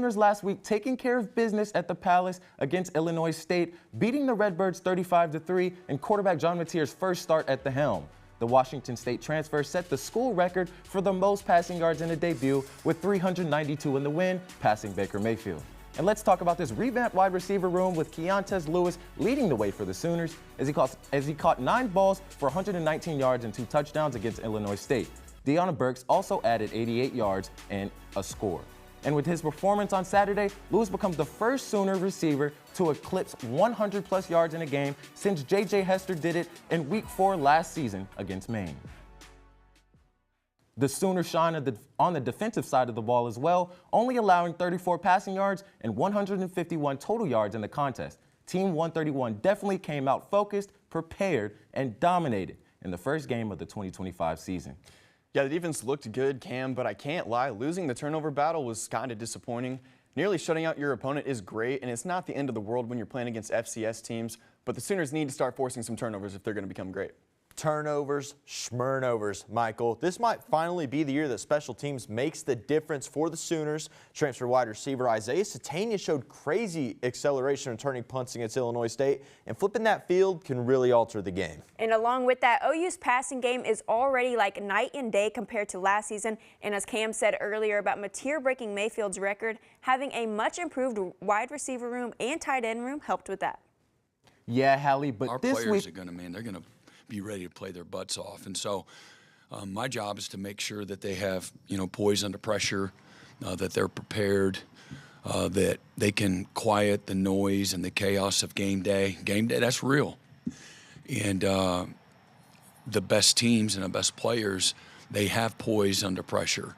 Sooners last week taking care of business at the Palace against Illinois State, beating the Redbirds 35-3 in quarterback John Mateer's first start at the helm. The Washington State transfer set the school record for the most passing yards in a debut with 392 in the win, passing Baker Mayfield. And let's talk about this revamped wide receiver room with Keontez Lewis leading the way for the Sooners as he caught 9 balls for 119 yards and 2 touchdowns against Illinois State. Deanna Burks also added 88 yards and a score. And with his performance on Saturday, Lewis becomes the first Sooner receiver to eclipse 100-plus yards in a game since J.J. Hester did it in Week 4 last season against Maine. The Sooners shine on the defensive side of the ball as well, only allowing 34 passing yards and 151 total yards in the contest. Team 131 definitely came out focused, prepared, and dominated in the first game of the 2025 season. Yeah, the defense looked good, Cam, but I can't lie. Losing the turnover battle was kind of disappointing. Nearly shutting out your opponent is great, and it's not the end of the world when you're playing against FCS teams, but the Sooners need to start forcing some turnovers if they're going to become great. Turnovers, schmurnovers, Michael. This might finally be the year that special teams makes the difference for the Sooners. Transfer wide receiver Isaiah Satania showed crazy acceleration returning punts against Illinois State, and flipping that field can really alter the game. And along with that, OU's passing game is already like night and day compared to last season. And as Cam said earlier about Mateer breaking Mayfield's record, having a much improved wide receiver room and tight end room helped with that. Yeah, Hallie, but our this players week are they're going to be ready to play their butts off. And so my job is to make sure that they have, poise under pressure, that they're prepared, that they can quiet the noise and the chaos of game day. Game day, that's real. And the best teams and the best players, they have poise under pressure.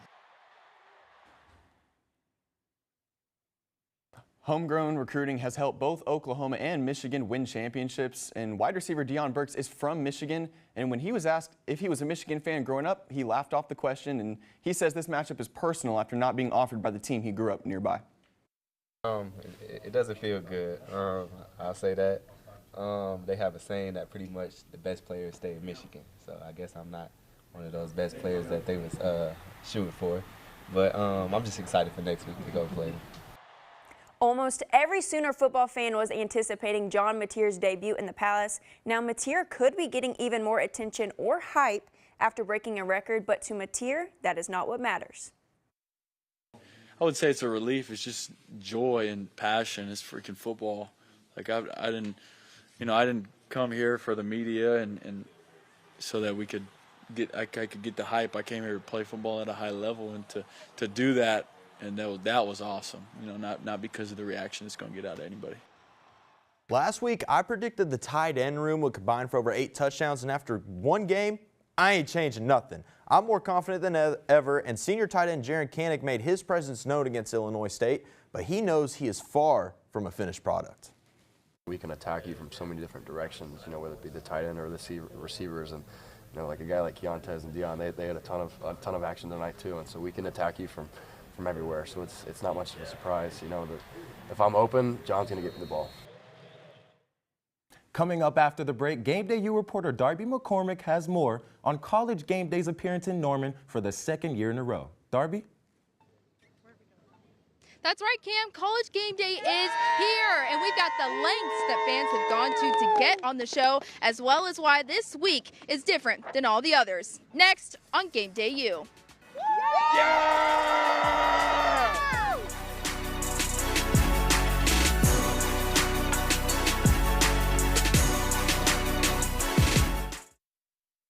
Homegrown recruiting has helped both Oklahoma and Michigan win championships, and wide receiver Deion Burks is from Michigan, and when he was asked if he was a Michigan fan growing up, he laughed off the question, and he says this matchup is personal after not being offered by the team he grew up nearby. It doesn't feel good. I'll say that. They have a saying that pretty much the best players stay in Michigan, so I guess I'm not one of those best players that they was shooting for, but I'm just excited for next week to go play. Almost every Sooner football fan was anticipating John Mateer's debut in the Palace. Now Mateer could be getting even more attention or hype after breaking a record, but to Mateer, that is not what matters. I would say it's a relief. It's just joy and passion. It's freaking football. Like I didn't come here for the media and so that we could I could get the hype. I came here to play football at a high level, and to do that. And that was awesome, not because of the reaction it's going to get out of anybody. Last week, I predicted the tight end room would combine for over 8 touchdowns, and after one game, I ain't changing nothing. I'm more confident than ever, and senior tight end Jaron Kanik made his presence known against Illinois State, but he knows he is far from a finished product. We can attack you from so many different directions, whether it be the tight end or the receivers, and like a guy like Keontez and Deion, they had a ton of action tonight too, and so we can attack you from everywhere. So it's not much of a surprise, that if I'm open, John's going to get me the ball. Coming up after the break, Game Day U reporter Darby McCormick has more on College Game Day's appearance in Norman for the 2nd year in a row. Darby? That's right, Cam. College Game Day is here, and we've got the lengths that fans have gone to get on the show, as well as why this week is different than all the others. Next on Game Day U.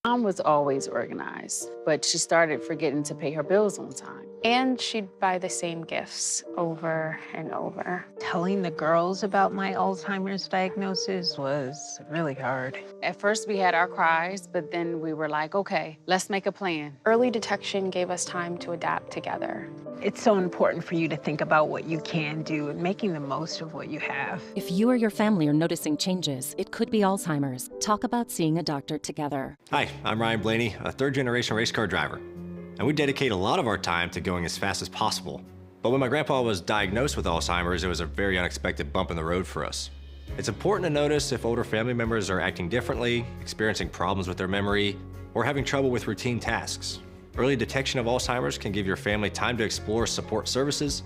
Mom was always organized, but she started forgetting to pay her bills on time. And she'd buy the same gifts over and over. Telling the girls about my Alzheimer's diagnosis was really hard. At first we had our cries, but then we were like, okay, let's make a plan. Early detection gave us time to adapt together. It's so important for you to think about what you can do and making the most of what you have. If you or your family are noticing changes, it could be Alzheimer's. Talk about seeing a doctor together. Hi, I'm Ryan Blaney, a third-generation race car driver. And we dedicate a lot of our time to going as fast as possible. But when my grandpa was diagnosed with Alzheimer's, it was a very unexpected bump in the road for us. It's important to notice if older family members are acting differently, experiencing problems with their memory, or having trouble with routine tasks. Early detection of Alzheimer's can give your family time to explore support services,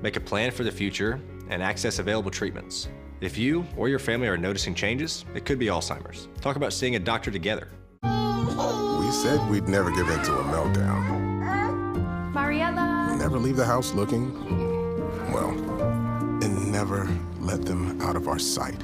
make a plan for the future, and access available treatments. If you or your family are noticing changes, it could be Alzheimer's. Talk about seeing a doctor together. We said we'd never give in to a meltdown. Mariella! Never leave the house looking, well, and never let them out of our sight.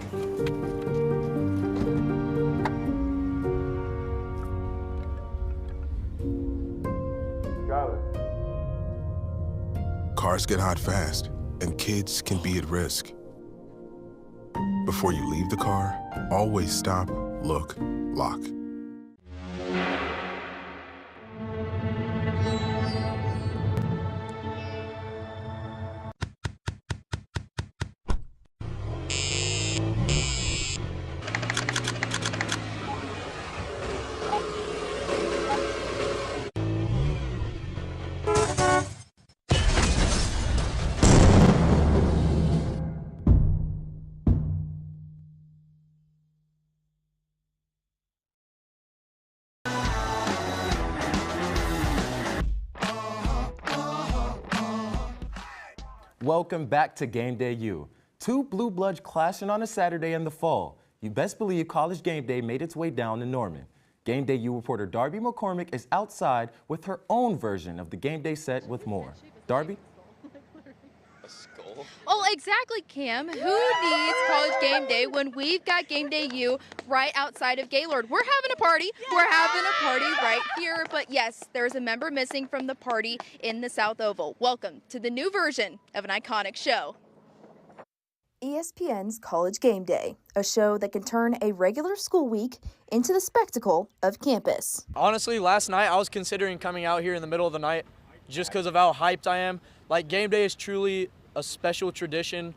Cars get hot fast, and kids can be at risk. Before you leave the car, always stop, look, lock. Welcome back to Game Day U. Two blue bloods clashing on a Saturday in the fall. You best believe College Game Day made its way down to Norman. Game Day U reporter Darby McCormick is outside with her own version of the Game Day set with more. Darby? Oh, exactly, Cam. Who needs College Game Day when we've got Game Day U right outside of Gaylord? We're having a party. We're having a party right here. But yes, there's a member missing from the party in the South Oval. Welcome to the new version of an iconic show. ESPN's College Game Day, a show that can turn a regular school week into the spectacle of campus. Honestly, last night I was considering coming out here in the middle of the night just because of how hyped I am. Like, Game Day is truly a special tradition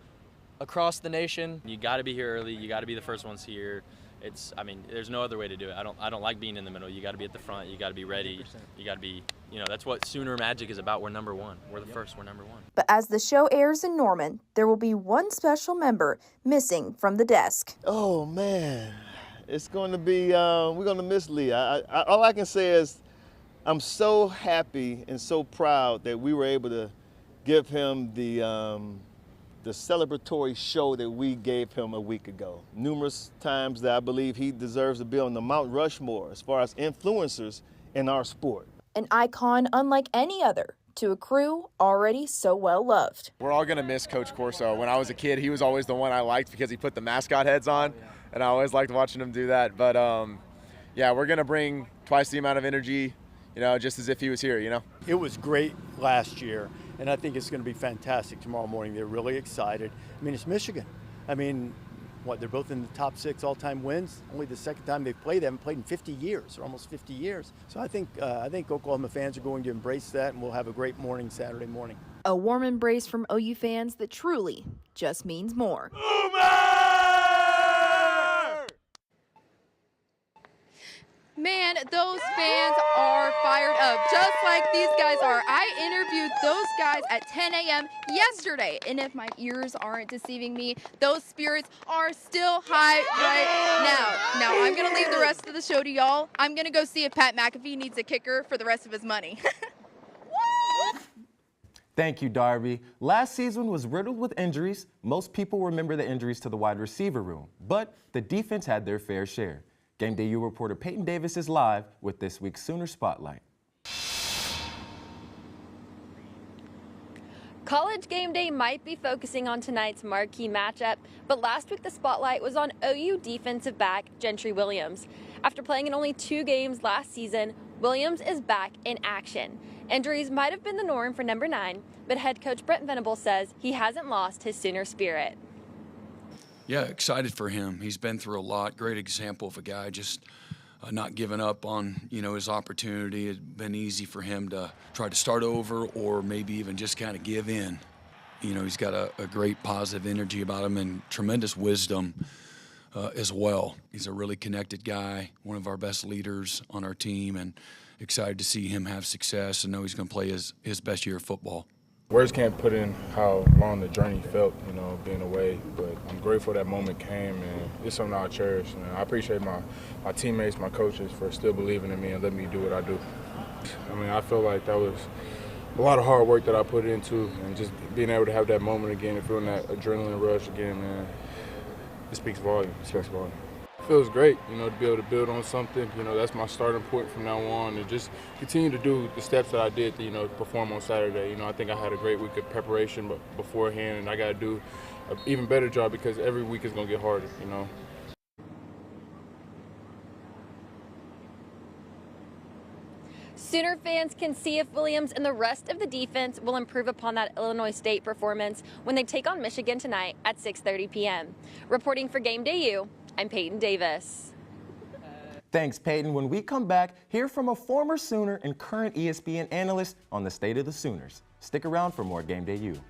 across the nation. You got to be here early. You got to be the first ones here. There's no other way to do it. I don't like being in the middle. You got to be at the front. You got to be ready. 100%. You got to be, that's what Sooner Magic is about. We're number one. We're the first. We're number one. But as the show airs in Norman, there will be one special member missing from the desk. Oh man, it's going to be, we're going to miss Lee. All I can say is I'm so happy and so proud that we were able to give him the celebratory show that we gave him a week ago. Numerous times that I believe he deserves to be on the Mount Rushmore as far as influencers in our sport. An icon unlike any other to a crew already so well loved. We're all going to miss Coach Corso. When I was a kid, he was always the one I liked because he put the mascot heads on, and I always liked watching him do that. But yeah, we're going to bring twice the amount of energy, just as if he was here, It was great last year, and I think it's going to be fantastic tomorrow morning. They're really excited. It's Michigan. They're both in the top 6 all-time wins. Only the second time they've played. They haven't played in 50 years, or almost 50 years. So I think Oklahoma fans are going to embrace that, and we'll have a great morning Saturday morning. A warm embrace from OU fans that truly just means more. Man, those fans are fired up, just like these guys are. I interviewed those guys at 10 a.m. yesterday, and if my ears aren't deceiving me, those spirits are still high right now. Now, I'm going to leave the rest of the show to y'all. I'm going to go see if Pat McAfee needs a kicker for the rest of his money. Thank you, Darby. Last season was riddled with injuries. Most people remember the injuries to the wide receiver room, but the defense had their fair share. Game Day U reporter Peyton Davis is live with this week's Sooner Spotlight. College Game Day might be focusing on tonight's marquee matchup, but last week the spotlight was on OU defensive back Gentry Williams. After playing in only 2 games last season, Williams is back in action. Injuries might have been the norm for number 9, but head coach Brent Venable says he hasn't lost his Sooner spirit. Yeah, excited for him. He's been through a lot. Great example of a guy just not giving up on, his opportunity. It's been easy for him to try to start over or maybe even just kind of give in. He's got a great positive energy about him and tremendous wisdom as well. He's a really connected guy, one of our best leaders on our team, and excited to see him have success and know he's going to play his best year of football. Words can't put in how long the journey felt, being away, but I'm grateful that moment came, and it's something I'll cherish. And I appreciate my teammates, my coaches for still believing in me and letting me do what I do. I feel like that was a lot of hard work that I put into, and just being able to have that moment again and feeling that adrenaline rush again, man, it speaks volume. It speaks volume. It feels great, you know, to be able to build on something. You know, that's my starting point from now on, and just continue to do the steps that I did to, you know, perform on Saturday. You know, I think I had a great week of preparation beforehand, and I got to do an even better job because every week is going to get harder, you know. Sooner fans can see if Williams and the rest of the defense will improve upon that Illinois State performance when they take on Michigan tonight at 6:30 p.m. Reporting for Gameday U, I'm Peyton Davis. Thanks, Peyton. When we come back, hear from a former Sooner and current ESPN analyst on the state of the Sooners. Stick around for more Gameday U.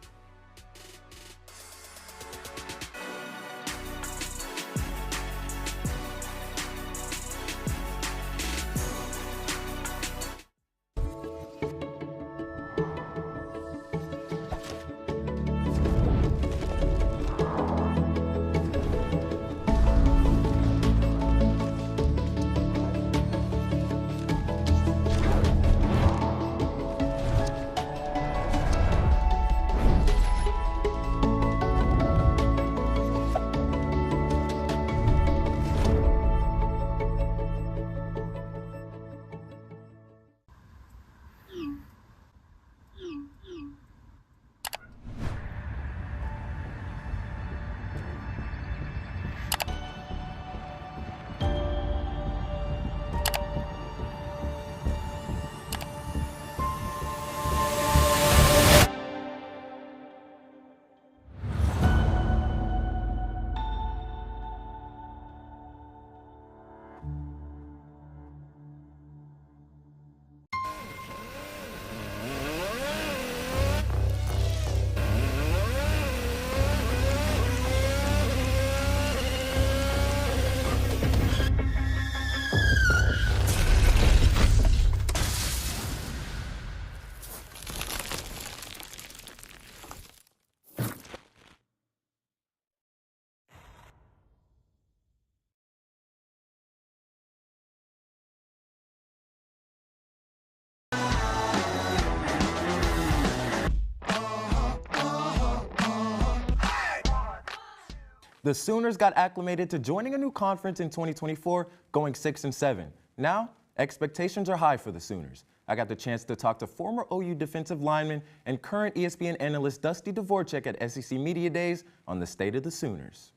The Sooners got acclimated to joining a new conference in 2024, going 6-7. Now, expectations are high for the Sooners. I got the chance to talk to former OU defensive lineman and current ESPN analyst Dusty Dvorak at SEC Media Days on the state of the Sooners.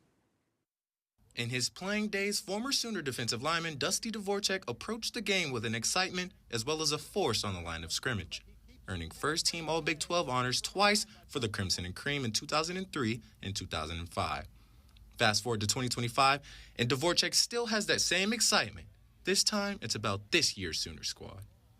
In his playing days, former Sooner defensive lineman Dusty Dvorak approached the game with an excitement as well as a force on the line of scrimmage, earning first-team All-Big 12 honors twice for the Crimson and Cream in 2003 and 2005. Fast forward to 2025, and Dvorak still has that same excitement. This time, it's about this year's Sooner squad.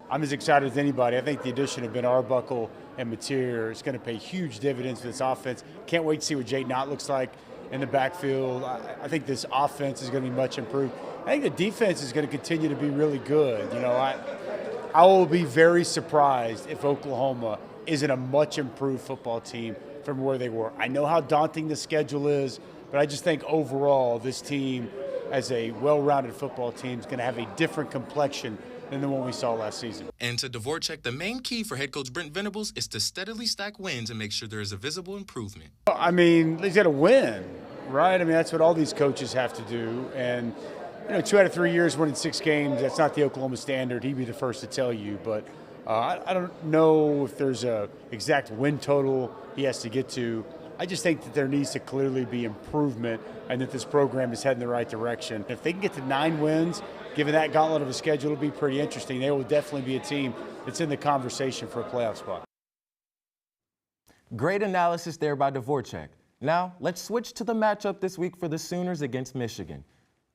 I'm as excited as anybody. I think the addition of Ben Arbuckle and Mateer is going to pay huge dividends for this offense. Can't wait to see what Jake Knott looks like in the backfield. I think this offense is going to be much improved. I think the defense is going to continue to be really good. You know, I will be very surprised if Oklahoma isn't a much improved football team from where they were. I know how daunting the schedule is, but I just think overall this team, as a well-rounded football team, is going to have a different complexion than the one we saw last season. And to Dvorak, the main key for head coach Brent Venables is to steadily stack wins and make sure there is a visible improvement. I mean, he's got to win, right? I mean, that's what all these coaches have to do. And, you know, 2 out of 3 years winning 6 games, that's not the Oklahoma standard. He'd be the first to tell you. But I don't know if there's a exact win total he has to get to. I just think that there needs to clearly be improvement and that this program is heading in the right direction. If they can get to 9 wins, given that gauntlet of a schedule, it'll be pretty interesting. They will definitely be a team that's in the conversation for a playoff spot. Great analysis there by Dvorak. Now, let's switch to the matchup this week for the Sooners against Michigan.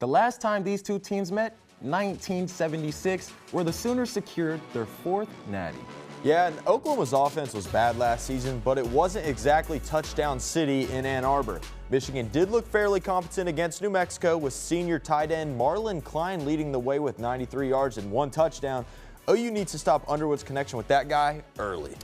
The last time these two teams met, 1976, where the Sooners secured their 4th natty. Yeah, and Oklahoma's offense was bad last season, but it wasn't exactly touchdown city in Ann Arbor. Michigan did look fairly competent against New Mexico, with senior tight end Marlon Klein leading the way with 93 yards and 1 touchdown. OU needs to stop Underwood's connection with that guy early.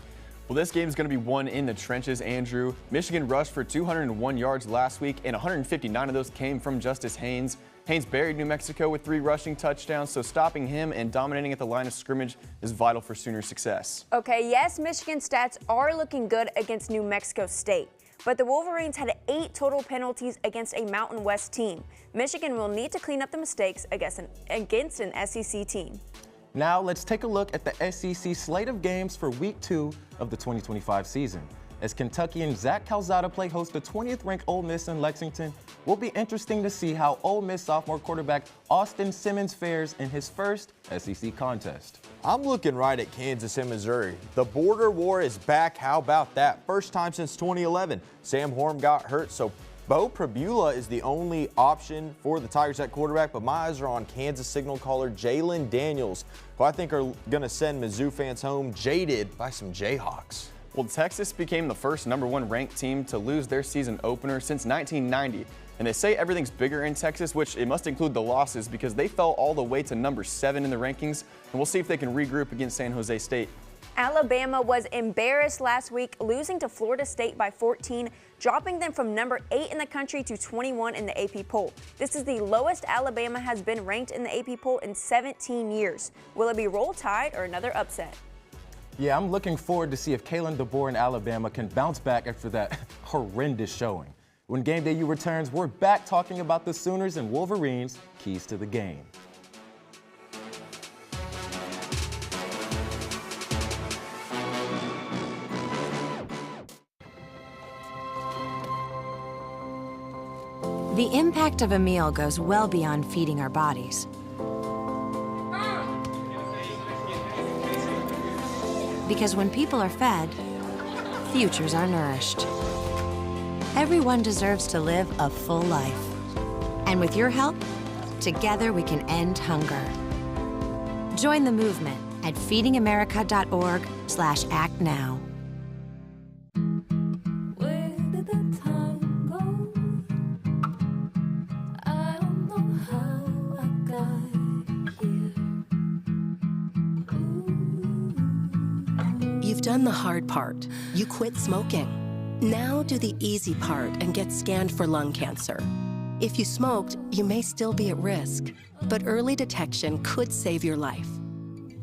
Well, this game is going to be won in the trenches, Andrew. Michigan rushed for 201 yards last week, and 159 of those came from Justice Haynes. Haynes buried New Mexico with 3 rushing touchdowns, so stopping him and dominating at the line of scrimmage is vital for Sooner success. Okay, yes, Michigan's stats are looking good against New Mexico State, but the Wolverines had 8 total penalties against a Mountain West team. Michigan will need to clean up the mistakes against an SEC team. Now let's take a look at the SEC slate of games for Week 2 of the 2025 season. As Kentucky and Zach Calzada play host to 20th-ranked Ole Miss in Lexington, will be interesting to see how Ole Miss sophomore quarterback Austin Simmons fares in his first SEC contest. I'm looking right at Kansas and Missouri. The border war is back. How about that? First time since 2011. Sam Horn got hurt, so Bo Prabula is the only option for the Tigers at quarterback, but my eyes are on Kansas signal caller Jalen Daniels, who I think are going to send Mizzou fans home jaded by some Jayhawks. Well, Texas became the first #1 ranked team to lose their season opener since 1990. And they say everything's bigger in Texas, which it must include the losses because they fell all the way to number 7 in the rankings. And we'll see if they can regroup against San Jose State. Alabama was embarrassed last week, losing to Florida State by 14, dropping them from number 8 in the country to 21 in the AP poll. This is the lowest Alabama has been ranked in the AP poll in 17 years. Will it be Roll Tide or another upset? Yeah, I'm looking forward to see if Kalen DeBoer in Alabama can bounce back after that horrendous showing. When Game Day U returns, we're back talking about the Sooners and Wolverines' keys to the game. The impact of a meal goes well beyond feeding our bodies. Because when people are fed, futures are nourished. Everyone deserves to live a full life. And with your help, together we can end hunger. Join the movement at feedingamerica.org/act now. You've done the hard part. You quit smoking. Now do the easy part and get scanned for lung cancer. If you smoked, you may still be at risk, but early detection could save your life.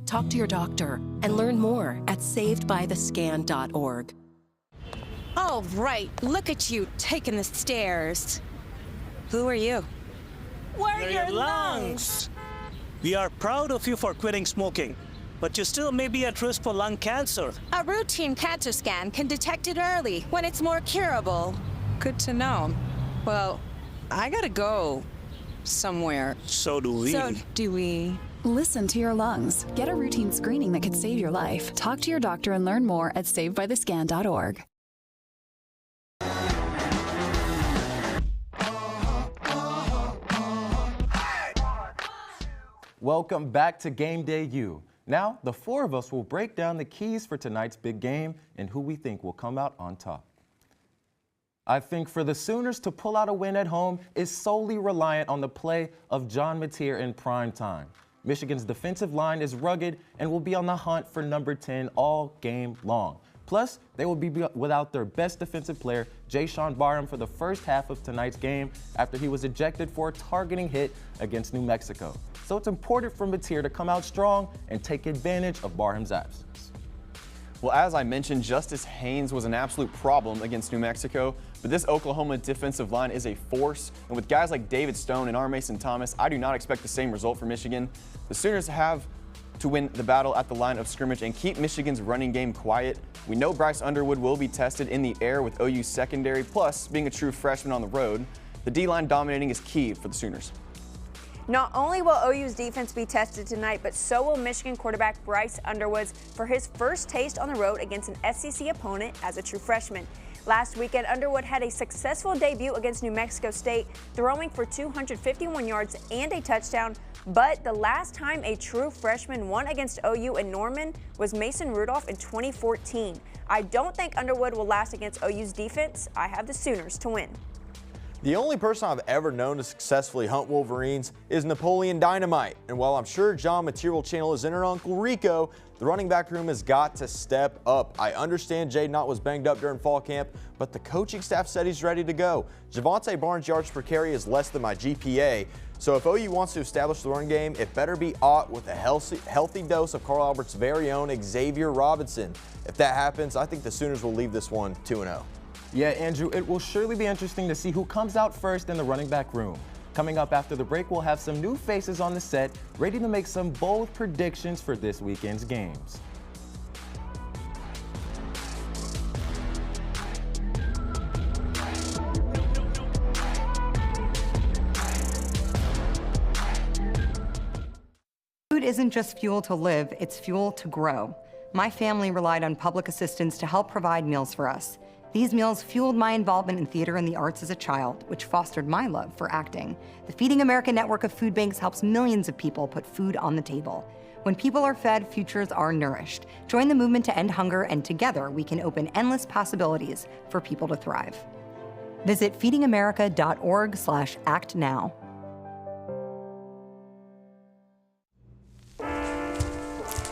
Talk to your doctor and learn more at savedbythescan.org. All right, look at you taking the stairs. Who are you? We're your lungs. We are proud of you for quitting smoking, but you still may be at risk for lung cancer. A routine cancer scan can detect it early when it's more curable. Good to know. Well, I gotta go somewhere. So do we. So do we. Listen to your lungs. Get a routine screening that could save your life. Talk to your doctor and learn more at savedbythescan.org. Welcome back to Game Day U. Now, the 4 of us will break down the keys for tonight's big game and who we think will come out on top. I think for the Sooners to pull out a win at home is solely reliant on the play of John Mateer in prime time. Michigan's defensive line is rugged and will be on the hunt for number 10 all game long. Plus, they will be without their best defensive player, Jayshawn Barham, for the first half of tonight's game after he was ejected for a targeting hit against New Mexico. So it's important for Mateer to come out strong and take advantage of Barham's absence. Well, as I mentioned, Justice Haynes was an absolute problem against New Mexico, but this Oklahoma defensive line is a force, and with guys like David Stone and R. Mason Thomas, I do not expect the same result for Michigan. The Sooners have to win the battle at the line of scrimmage and keep Michigan's running game quiet. We know Bryce Underwood will be tested in the air with OU's secondary, plus being a true freshman on the road. The D-line dominating is key for the Sooners. Not only will OU's defense be tested tonight, but so will Michigan quarterback Bryce Underwood for his first taste on the road against an SEC opponent as a true freshman. Last weekend, Underwood had a successful debut against New Mexico State, throwing for 251 yards and a touchdown. But the last time a true freshman won against OU in Norman was Mason Rudolph in 2014. I don't think Underwood will last against OU's defense. I have the Sooners to win. The only person I've ever known to successfully hunt wolverines is Napoleon Dynamite. And while I'm sure John Material Channel is in her Uncle Rico, the running back room has got to step up. I understand Jaden Knott was banged up during fall camp, but the coaching staff said he's ready to go. Javante Barnes' yards per carry is less than my GPA. So if OU wants to establish the run game, it better be aught with a healthy dose of Carl Albert's very own Xavier Robinson. If that happens, I think the Sooners will leave this one 2-0. Yeah, Andrew, it will surely be interesting to see who comes out first in the running back room. Coming up after the break, we'll have some new faces on the set, ready to make some bold predictions for this weekend's games. Food isn't just fuel to live, it's fuel to grow. My family relied on public assistance to help provide meals for us. These meals fueled my involvement in theater and the arts as a child, which fostered my love for acting. The Feeding America network of food banks helps millions of people put food on the table. When people are fed, futures are nourished. Join the movement to end hunger, and together we can open endless possibilities for people to thrive. Visit feedingamerica.org/actnow.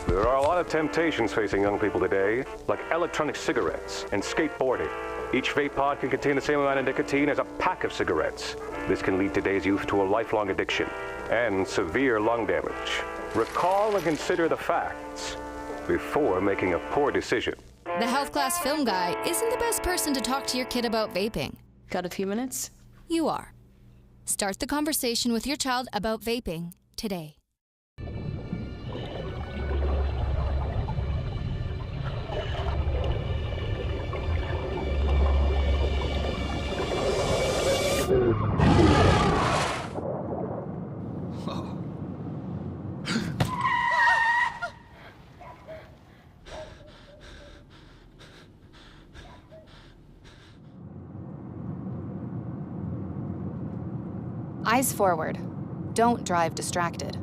There are a lot of temptations facing young people today, like electronic cigarettes and skateboarding. Each vape pod can contain the same amount of nicotine as a pack of cigarettes. This can lead today's youth to a lifelong addiction and severe lung damage. Recall and consider the facts before making a poor decision. The health class film guy isn't the best person to talk to your kid about vaping. Got a few minutes? You are. Start the conversation with your child about vaping today. Eyes forward. Don't drive distracted.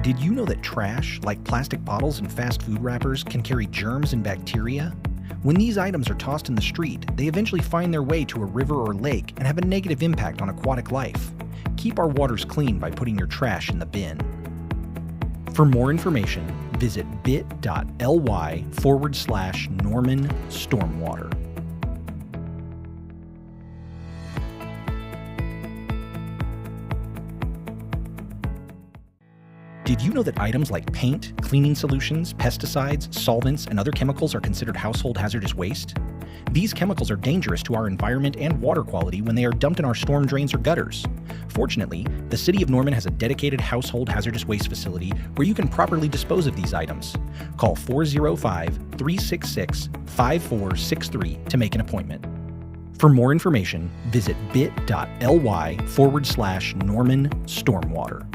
Did you know that trash, like plastic bottles and fast food wrappers, can carry germs and bacteria? When these items are tossed in the street, they eventually find their way to a river or lake and have a negative impact on aquatic life. Keep our waters clean by putting your trash in the bin. For more information, visit bit.ly/Norman Stormwater. Did you know that items like paint, cleaning solutions, pesticides, solvents, and other chemicals are considered household hazardous waste? These chemicals are dangerous to our environment and water quality when they are dumped in our storm drains or gutters. Fortunately, the City of Norman has a dedicated household hazardous waste facility where you can properly dispose of these items. Call 405-366-5463 to make an appointment. For more information, visit bit.ly/Norman Stormwater.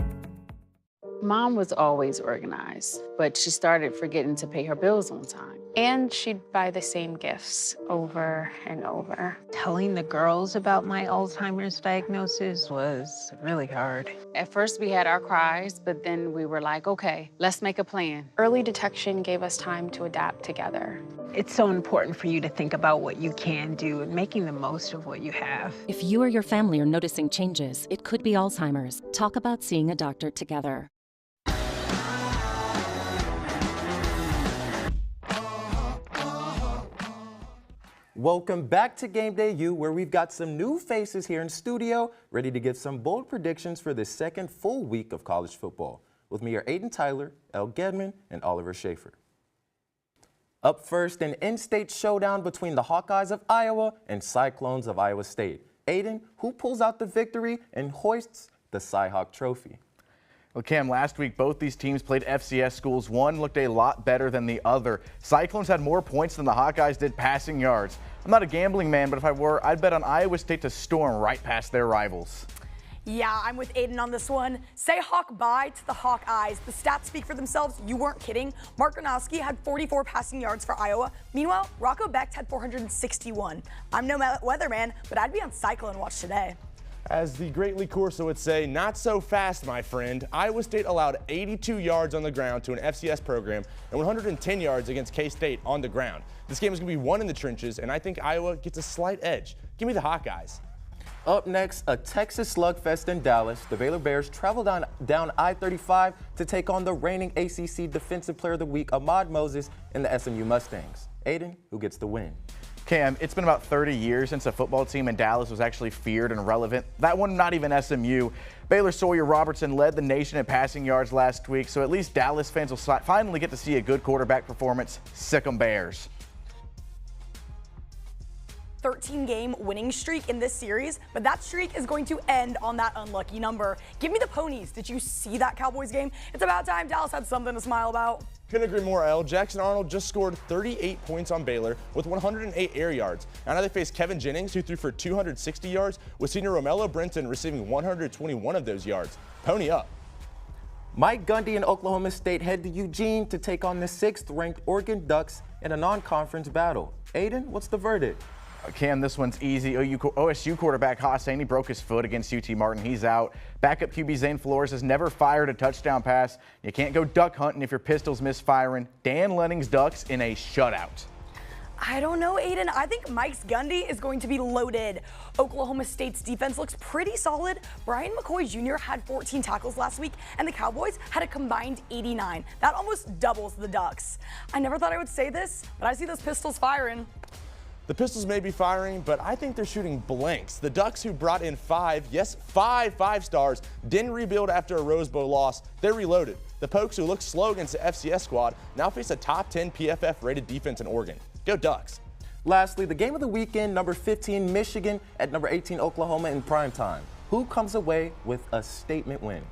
Mom was always organized, but she started forgetting to pay her bills on time. And she'd buy the same gifts over and over. Telling the girls about my Alzheimer's diagnosis was really hard. At first we had our cries, but then we were like, okay, let's make a plan. Early detection gave us time to adapt together. It's so important for you to think about what you can do and making the most of what you have. If you or your family are noticing changes, it could be Alzheimer's. Talk about seeing a doctor together. Welcome back to Game Day U, where we've got some new faces here in studio, ready to give some bold predictions for this second full week of college football. With me are Aiden Tyler, El Gedman, and Oliver Schaefer. Up first, an in-state showdown between the Hawkeyes of Iowa and Cyclones of Iowa State. Aiden, who pulls out the victory and hoists the Cy-Hawk Trophy? Well, Cam, last week both these teams played FCS schools. One looked a lot better than the other. Cyclones had more points than the Hawkeyes did passing yards. I'm not a gambling man, but if I were, I'd bet on Iowa State to storm right past their rivals. Yeah, I'm with Aiden on this one. Say Hawk bye to the Hawkeyes. The stats speak for themselves. You weren't kidding. Mark Gronowski had 44 passing yards for Iowa. Meanwhile, Rocco Becht had 461. I'm no weatherman, but I'd be on Cyclone watch today. As the great Lee Corso would say, not so fast, my friend. Iowa State allowed 82 yards on the ground to an FCS program and 110 yards against K-State on the ground. This game is going to be won in the trenches, and I think Iowa gets a slight edge. Give me the Hawkeyes. Up next, a Texas slugfest in Dallas. The Baylor Bears travel down I-35 to take on the reigning ACC Defensive Player of the Week, Ahmad Moses, and the SMU Mustangs. Aiden, who gets the win? Cam, it's been about 30 years since a football team in Dallas was actually feared and relevant. That one, not even SMU. Baylor Sawyer Robertson led the nation in passing yards last week, so at least Dallas fans will finally get to see a good quarterback performance. Sick 'em Bears. 13-game winning streak in this series, but that streak is going to end on that unlucky number. Give me the ponies. Did you see that Cowboys game? It's about time Dallas had something to smile about. Couldn't agree more, Elle. Jackson Arnold just scored 38 points on Baylor with 108 air yards. Now they face Kevin Jennings, who threw for 260 yards, with senior Romello Brenton receiving 121 of those yards. Pony up. Mike Gundy and Oklahoma State head to Eugene to take on the 6th-ranked Oregon Ducks in a non-conference battle. Aiden, what's the verdict? Cam, this one's easy. OSU quarterback Hosseini broke his foot against UT Martin. He's out. Backup QB Zane Flores has never fired a touchdown pass. You can't go duck hunting if your pistol's misfiring. Dan Lenning's Ducks in a shutout. I don't know, Aiden. I think Mike's Gundy is going to be loaded. Oklahoma State's defense looks pretty solid. Brian McCoy Jr. had 14 tackles last week, and the Cowboys had a combined 89. That almost doubles the Ducks. I never thought I would say this, but I see those pistols firing. The Pistols may be firing, but I think they're shooting blanks. The Ducks, who brought in five stars, didn't rebuild after a Rose Bowl loss. They're reloaded. The Pokes, who looked slow against the FCS squad, now face a top 10 PFF-rated defense in Oregon. Go Ducks. Lastly, the game of the weekend, number 15 Michigan at number 18 Oklahoma in primetime. Who comes away with a statement win?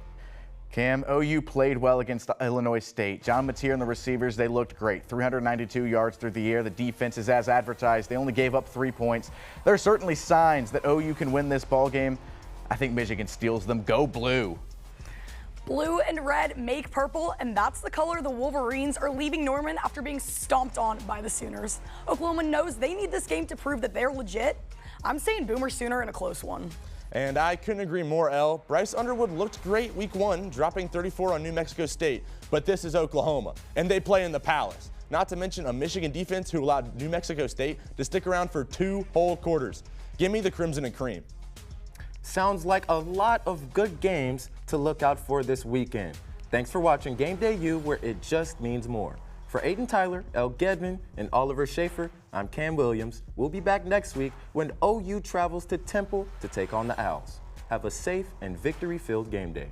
Cam, OU played well against Illinois State. John Mateer and the receivers, they looked great. 392 yards through the air. The defense is as advertised. They only gave up 3 points. There are certainly signs that OU can win this ball game. I think Michigan steals them. Go blue. Blue and red make purple, and that's the color the Wolverines are leaving Norman after being stomped on by the Sooners. Oklahoma knows they need this game to prove that they're legit. I'm saying Boomer Sooner in a close one. And I couldn't agree more, Elle. Bryce Underwood looked great week 1, dropping 34 on New Mexico State. But this is Oklahoma, and they play in the Palace. Not to mention a Michigan defense who allowed New Mexico State to stick around for 2 whole quarters. Give me the Crimson and Cream. Sounds like a lot of good games to look out for this weekend. Thanks for watching Game Day U, where it just means more. For Aiden Tyler, Elle Gedman, and Oliver Schaefer, I'm Cam Williams. We'll be back next week when OU travels to Temple to take on the Owls. Have a safe and victory-filled game day.